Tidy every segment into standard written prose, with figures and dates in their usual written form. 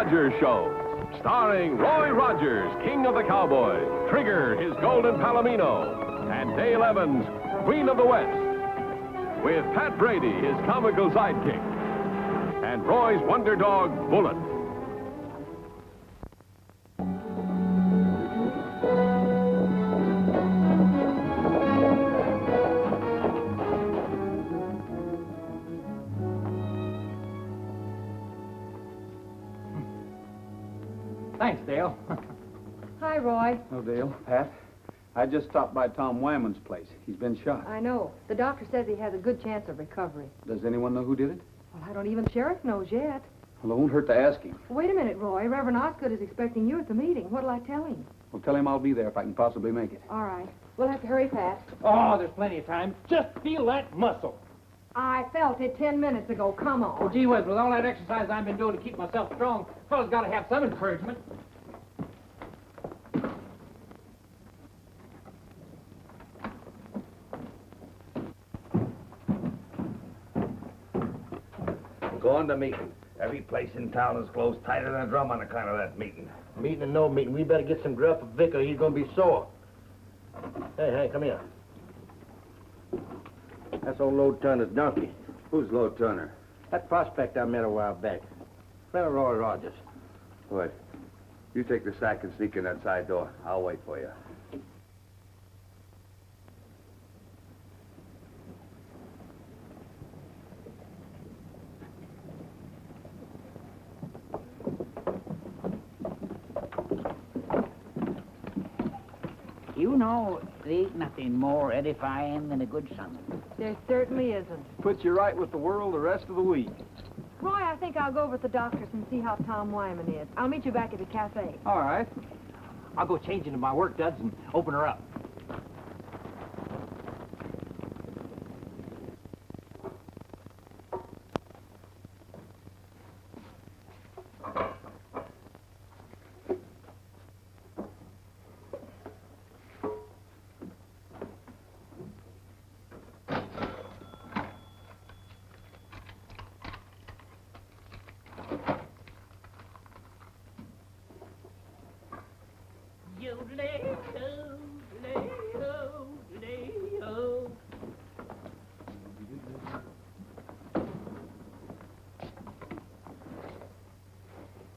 Rogers Show. Starring Roy Rogers, King of the Cowboys, Trigger, his Golden Palomino, and Dale Evans, Queen of the West. With Pat Brady, his comical sidekick, and Roy's wonder dog, Bullet. Thanks, Dale. Hi, Roy. Oh, Dale. Pat, I just stopped by Tom Wyman's place. He's been shot. I know. The doctor says he has a good chance of recovery. Does anyone know who did it? Well, I don't even the sheriff knows yet. Well, it won't hurt to ask him. Wait a minute, Roy. Reverend Osgood is expecting you at the meeting. What'll I tell him? Well, tell him I'll be there if I can possibly make it. All right. We'll have to hurry, Pat. Oh, there's plenty of time. Just feel that muscle. I felt it 10 minutes ago. Come on. Oh, gee whiz, with all that exercise I've been doing to keep myself strong, fellow's got to have some encouragement. Going to meeting. Every place in town is closed tighter than a drum on account of that meeting. Meeting or no meeting, we better get some grub for Vic or he's gonna be sore. Hey, come here. That's old Lo Turner's donkey. Who's Lo Turner? That prospect I met a while back. Friend of Roy Rogers. What? You take the sack and sneak in that side door. I'll wait for you. You know, there ain't nothing more edifying than a good sermon. There certainly isn't. Puts you right with the world the rest of the week. Roy, I think I'll go over to the doctor's and see how Tom Wyman is. I'll meet you back at the cafe. All right. I'll go change into my work duds and open her up.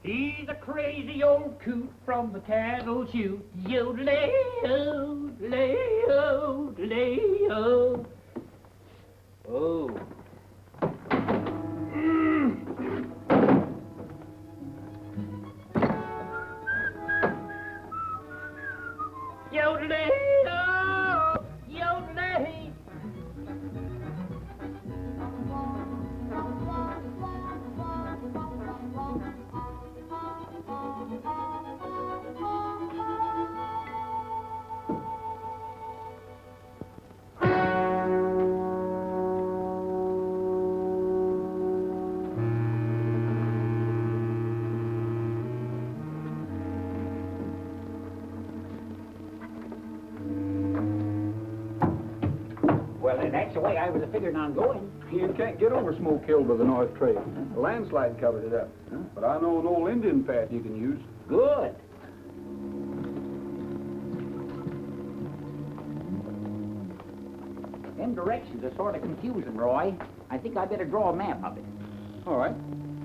He's a crazy old coot from the cattle chute. Yodelay-o, delay-o, delay-o. Oh. Yodelay-o, yodelay. Well, that's the way I was figuring on going. You can't get over Smoke Hill to the North Trail. A landslide covered it up. But I know an old Indian path you can use. Good. Them directions are sort of confusing, Roy. I think I better draw a map of it. All right.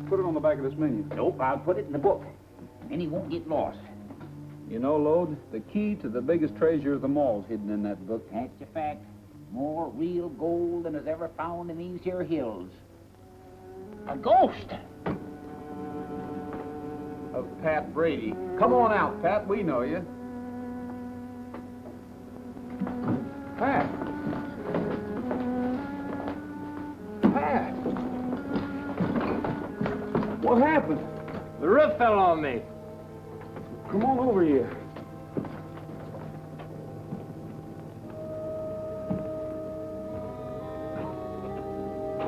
Put it on the back of this menu. Nope, I'll put it in the book. Then he won't get lost. You know, Lode, the key to the biggest treasure of them all is hidden in that book. That's a fact. More real gold than is ever found in these here hills. A ghost! Of Pat Brady. Come on out, Pat. We know you. Pat. Pat. What happened? The roof fell on me. Come on over here.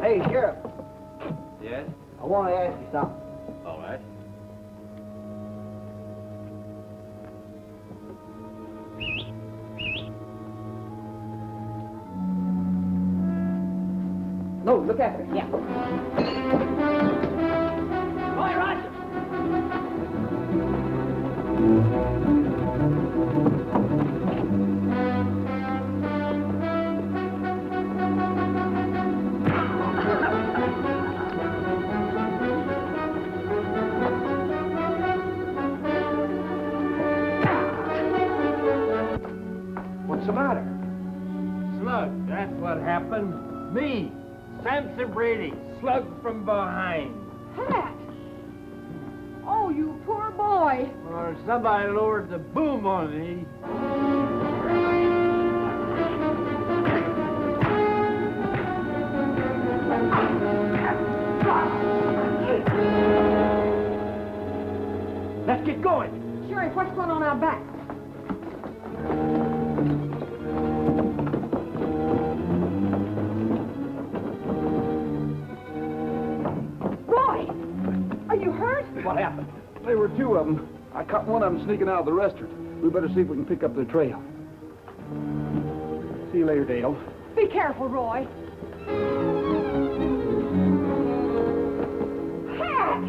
Hey, Sheriff, Yes? I want to ask you something. All right. No, look after it. Yeah. Roy Rogers! slug. That's what happened. Me, Samson Brady, slugged from behind. Pat! Oh, you poor boy. Or somebody lowered the boom on me. Let's get going. Sheriff, what's going on out back? Roy! Are you hurt? What happened? There were two of them. I caught one of them sneaking out of the restaurant. We better see if we can pick up their trail. See you later, Dale. Be careful, Roy. Pat!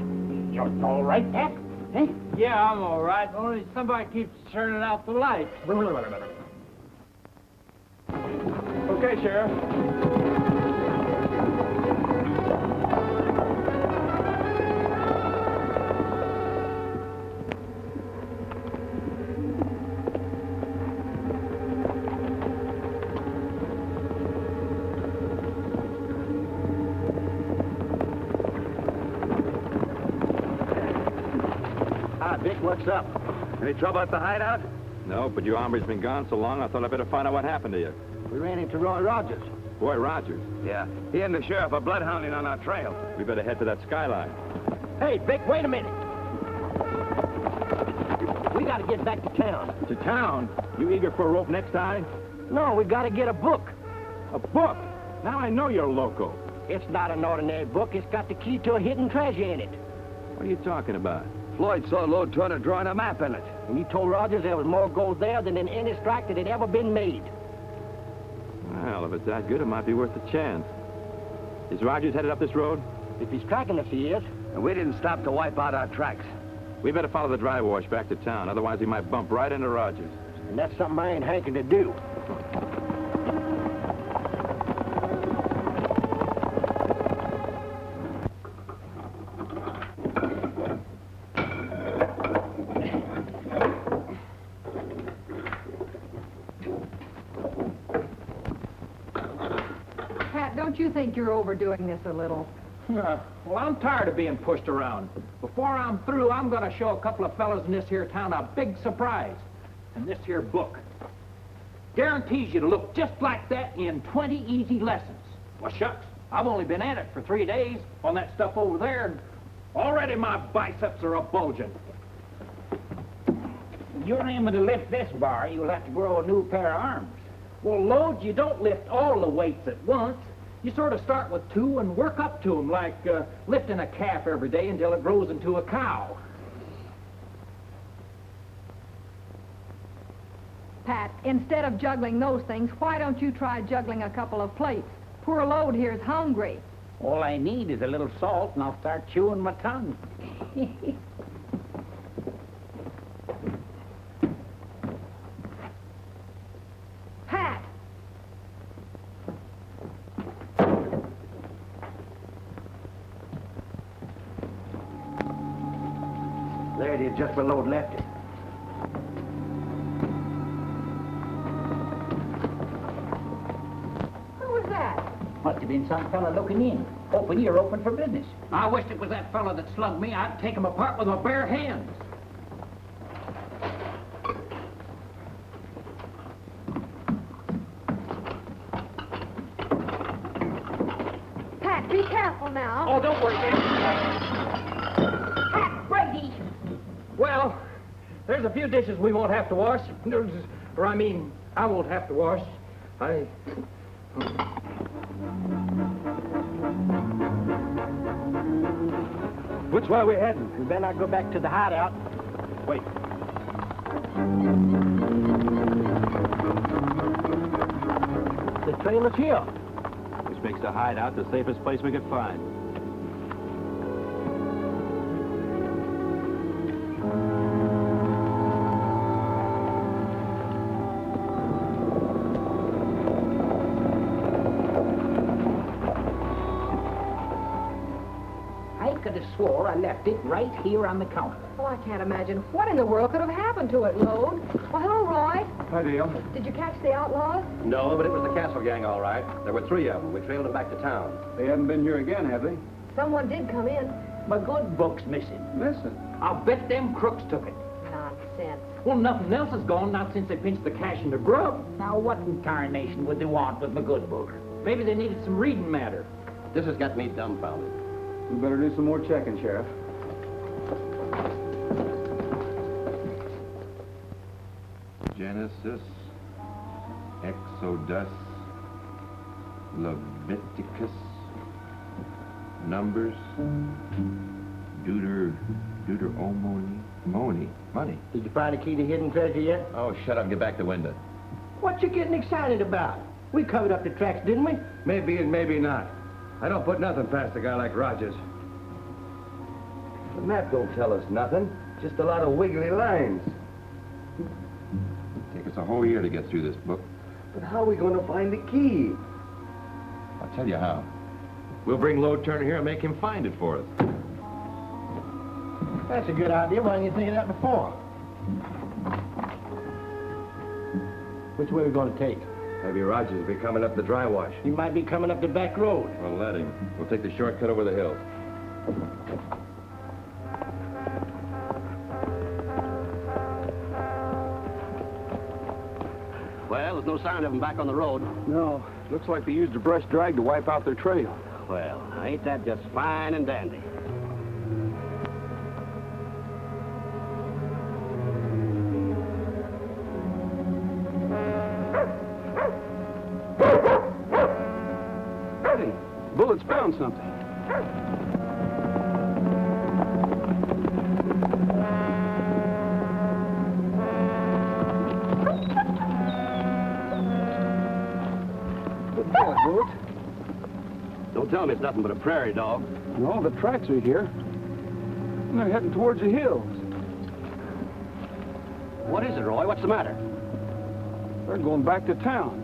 You're all right, Pat? Eh? Yeah, I'm all right. Only somebody keeps turning out the lights. Okay, Sheriff. Hi, Vic, what's up? Any trouble at the hideout? No, but your hombre's been gone so long, I thought I'd better find out what happened to you. We ran into Roy Rogers. Roy Rogers. Yeah. He and the sheriff are bloodhounding on our trail. We better head to that skyline. Hey, Vic, wait a minute. We gotta get back to town. To town? You eager for a rope next time? No, we gotta get a book. A book? Now I know you're loco. It's not an ordinary book. It's got the key to a hidden treasure in it. What are you talking about? Floyd saw Lo Turner drawing a map in it. And he told Rogers there was more gold there than in any strike that had ever been made. Well, if it's that good, it might be worth a chance. Is Rogers headed up this road? If he's tracking us, he is. And we didn't stop to wipe out our tracks. We better follow the dry wash back to town, otherwise we might bump right into Rogers. And that's something I ain't hankering to do. Pat, don't you think you're overdoing this a little? Well, I'm tired of being pushed around. Before I'm through, I'm going to show a couple of fellas in this here town a big surprise. And this here book guarantees you to look just like that in 20 easy lessons. Well, shucks, I've only been at it for 3 days on that stuff over there, and already my biceps are a-bulging. If you're aiming to lift this bar, you'll have to grow a new pair of arms. Well, loads, you don't lift all the weights at once. You sort of start with 2 and work up to them, like lifting a calf every day until it grows into a cow. Pat, instead of juggling those things, why don't you try juggling a couple of plates? Poor Lode here's hungry. All I need is a little salt, and I'll start chewing my tongue. Pat! There it is, just where Lode left it. Who was that? Must have been some fella looking in. Hoping you're open for business. I wished it was that fella that slugged me. I'd take him apart with my bare hands. Pat, be careful now. Oh, don't worry, baby. Pat, Brady! Well, there's a few dishes we won't have to wash. Or I mean, I won't have to wash. Which way are we heading? We better not go back to the hideout. Wait. The trail is here. Which makes the hideout the safest place we could find. I could have swore I left it right here on the counter. Well, I can't imagine what in the world could have happened to it, Lode. Well, hello, Roy. Hi, Dale. Did you catch the outlaws? No, but it was the Castle gang, all right. There were 3 of them. We trailed them back to town. They haven't been here again, have they? Someone did come in. My good book's missing. Listen. I'll bet them crooks took it. Nonsense. Well, nothing else is gone, not since they pinched the cash in the grub. Now, what in tarnation would they want with my good book? Maybe they needed some reading matter. This has got me dumbfounded. We better do some more checking, Sheriff. Genesis, Exodus, Leviticus, Numbers, Deuteronomy, money. Did you find the key to hidden treasure yet? Oh, shut up and get back to window. What you getting excited about? We covered up the tracks, didn't we? Maybe and maybe not. I don't put nothing past a guy like Rogers. The map don't tell us nothing. Just a lot of wiggly lines. Take us a whole year to get through this book. But how are we going to find the key? I'll tell you how. We'll bring Lo Turner here and make him find it for us. That's a good idea. Why didn't you think of that before? Which way are we going to take? Maybe Rogers will be coming up the dry wash. He might be coming up the back road. Well, let him. We'll take the shortcut over the hill. Well, there's no sign of them back on the road. No. Looks like they used a brush drag to wipe out their trail. Well, ain't that just fine and dandy? Hey, bullets found something. Good bullet, Bullet. Don't tell me it's nothing but a prairie dog. No, the tracks are here. And they're heading towards the hills. What is it, Roy? What's the matter? They're going back to town.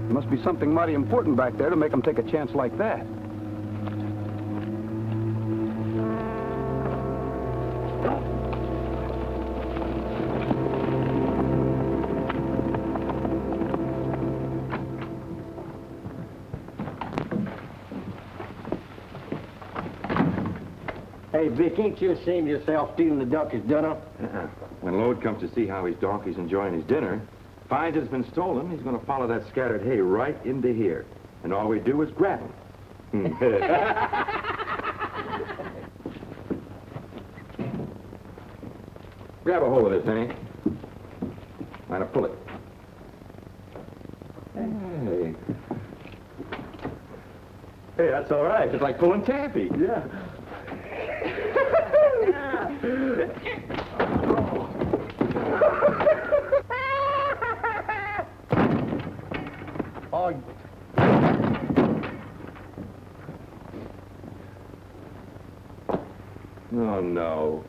There must be something mighty important back there to make them take a chance like that. Hey, Vic, ain't you ashamed of yourself stealing the donkey's dinner? When Lode comes to see how his donkey's enjoying his dinner, finds it's been stolen, he's going to follow that scattered hay right into here. And all we do is grab him. Grab a hold of this, Hank. Try to pull it. Hey. Hey, that's all right. It's like pulling taffy. Yeah. Oh, Oh, no.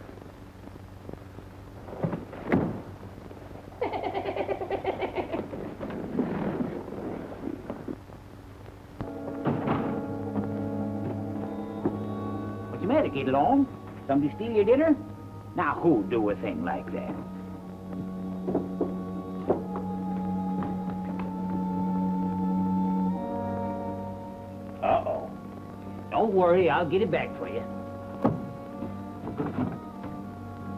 What's the matter, get along? Somebody steal your dinner? Now, who'd do a thing like that? Uh-oh. Don't worry, I'll get it back for you.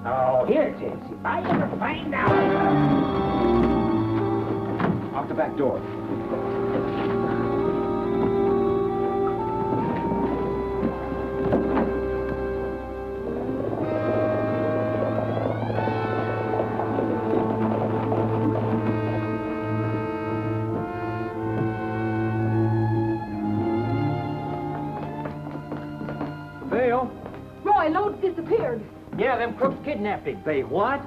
Oh, here it is. If I ever find out... Out the back door. Dale, Roy, Lode's disappeared. Yeah, them crooks kidnapped him. They what?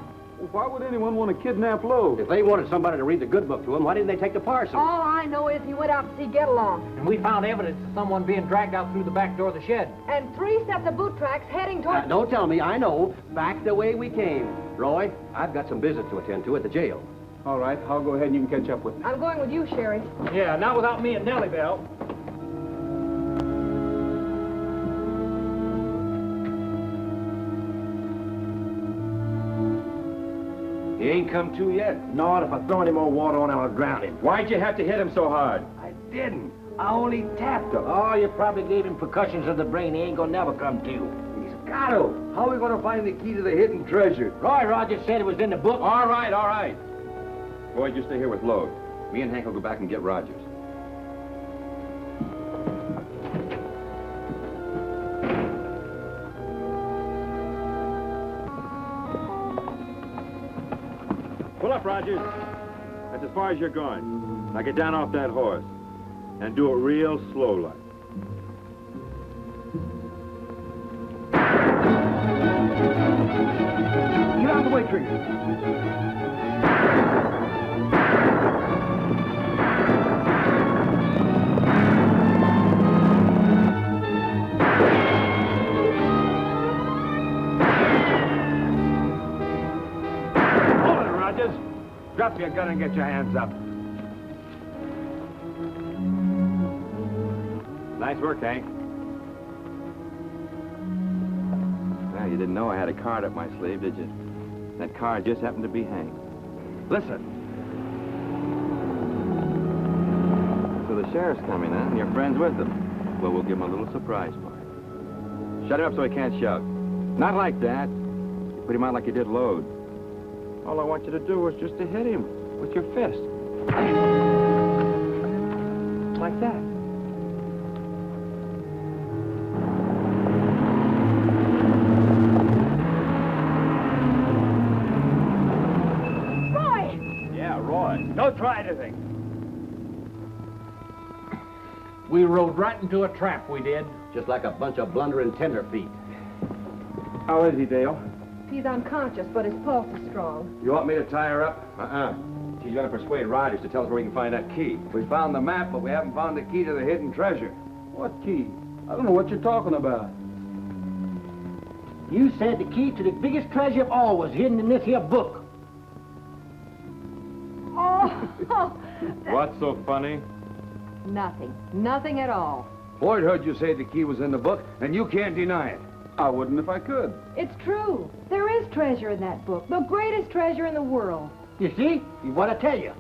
why would anyone want to kidnap Lo? If they wanted somebody to read the good book to them, why didn't they take the parson? All I know is he went out to see Get Along. And we found evidence of someone being dragged out through the back door of the shed. And 3 sets of boot tracks heading toward... Don't tell me, I know. Back the way we came. Roy, I've got some business to attend to at the jail. All right, I'll go ahead and you can catch up with me. I'm going with you, Sherry. Yeah, not without me and Nellie Bell. He ain't come to yet. Not if I throw any more water on him, I'll drown him. Why'd you have to hit him so hard? I didn't. I only tapped him. Oh, you probably gave him percussions of the brain he ain't gonna never come to. He's got to. How are we going to find the key to the hidden treasure? Roy Rogers said it was in the book. All right, all right. Boyd, you stay here with Lode. Me and Hank will go back and get Rogers. Pull up, Rogers. That's as far as you're going. Now get down off that horse. And do it real slow like. Get out of the way, Trigger. Hold it, Rogers. Drop your gun and get your hands up. Nice work, Hank. Well, you didn't know I had a card up my sleeve, did you? That card just happened to be Hank. Listen. So the sheriff's coming, huh? And your friend's with them. Well, we'll give him a little surprise party. Shut him up so he can't shout. Not like that. You put him out like you did Lode. All I want you to do is just to hit him with your fist. Like that. Don't try anything. We rode right into a trap, we did. Just like a bunch of blundering tenderfeet. How is he, Dale? He's unconscious, but his pulse is strong. You want me to tie her up? She's gonna persuade Rogers to tell us where we can find that key. We found the map, but we haven't found the key to the hidden treasure. What key? I don't know what you're talking about. You said the key to the biggest treasure of all was hidden in this here book. Oh, What's so funny? nothing. Nothing at all. Boyd heard you say the key was in the book, and you can't deny it. I wouldn't if I could. It's true. There is treasure in that book. The greatest treasure in the world. You see? What I tell you.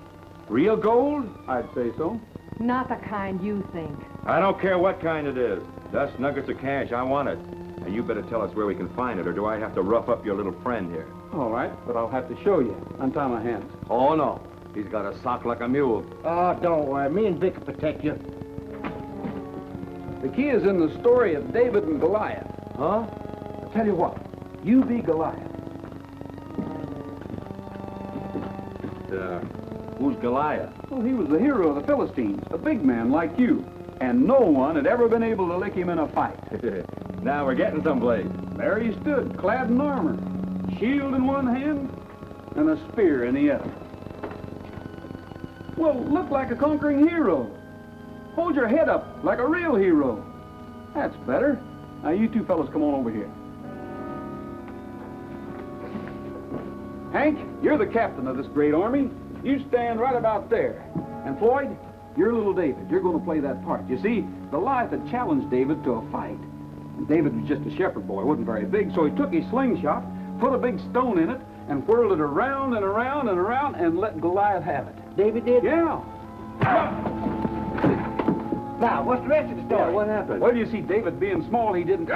Real gold? I'd say so. Not the kind you think. I don't care what kind it is. Dust, nuggets, or cash, I want it. And you better tell us where we can find it, or do I have to rough up your little friend here? All right, but I'll have to show you. Untie my hands. Oh, no. He's got a sock like a mule. Oh, don't worry. Me and Vic will protect you. The key is in the story of David and Goliath. Huh? I'll tell you what. You be Goliath. Who's Goliath? Well, he was the hero of the Philistines, a big man like you. And no one had ever been able to lick him in a fight. Now we're getting someplace. There he stood, clad in armor, shield in one hand, and a spear in the other. Well, look like a conquering hero. Hold your head up like a real hero. That's better. Now, you two fellas, come on over here. Hank, you're the captain of this great army. You stand right about there. And Floyd, you're little David. You're going to play that part. You see, Goliath had challenged David to a fight. And David was just a shepherd boy, wasn't very big, so he took his slingshot, put a big stone in it, and whirled it around and around and around and let Goliath have it. David did? Yeah. Now, what's the rest of the story? Yeah, what happened? Well, you see, David being small, he didn't...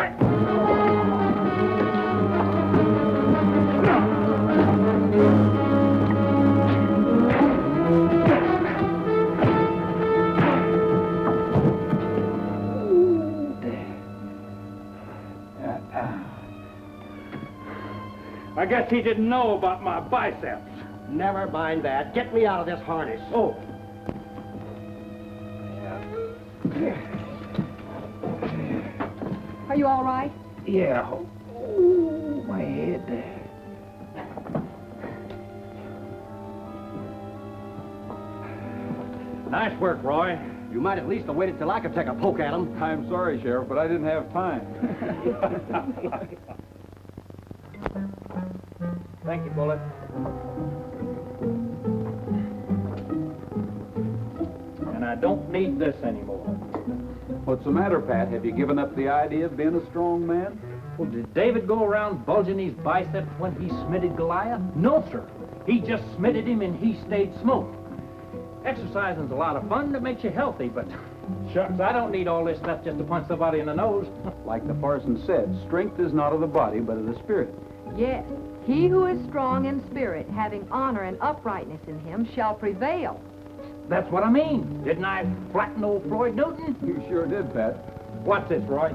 I guess he didn't know about my biceps. Never mind that. Get me out of this harness. Oh. Are you all right? Yeah. Oh, my head. Nice work, Roy. You might at least have waited till I could take a poke at him. I'm sorry, Sheriff, but I didn't have time. Thank you, Bullet. And I don't need this anymore. What's the matter, Pat? Have you given up the idea of being a strong man? Well, did David go around bulging his biceps when he smitted Goliath? No, sir. He just smitted him and he stayed smoked. Exercising's a lot of fun that makes you healthy, but shucks, I don't need all this stuff just to punch somebody in the nose. Like the parson said, strength is not of the body, but of the spirit. Yes, he who is strong in spirit, having honor and uprightness in him, shall prevail. That's what I mean. Didn't I flatten old Floyd Newton? You sure did, Pat. What's this, Roy?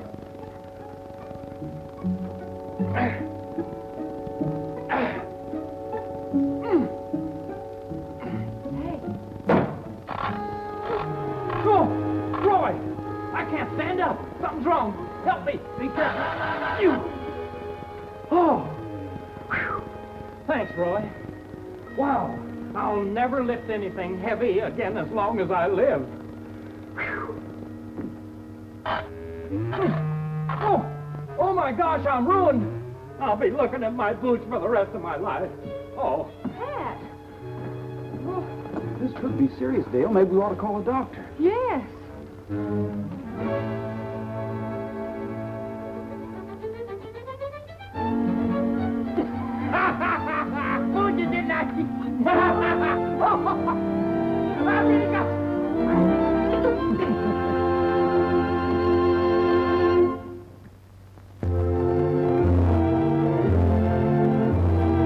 Oh, Roy! I can't stand up. Something's wrong. Help me. Be careful. You. Oh. Whew. Thanks, Roy. Wow. I'll never lift anything heavy again as long as I live. Whew. Oh my gosh, I'm ruined. I'll be looking at my boots for the rest of my life. Oh. Pat. This could be serious, Dale. Maybe we ought to call a doctor. Yes. Oh, you did not. I really got.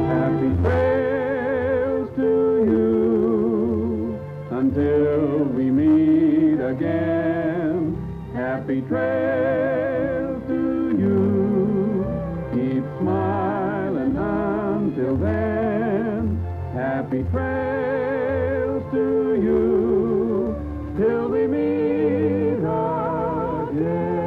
Happy trails to you until we meet again. Happy trails to you. Keep smiling until then. Happy trails to you till we meet again.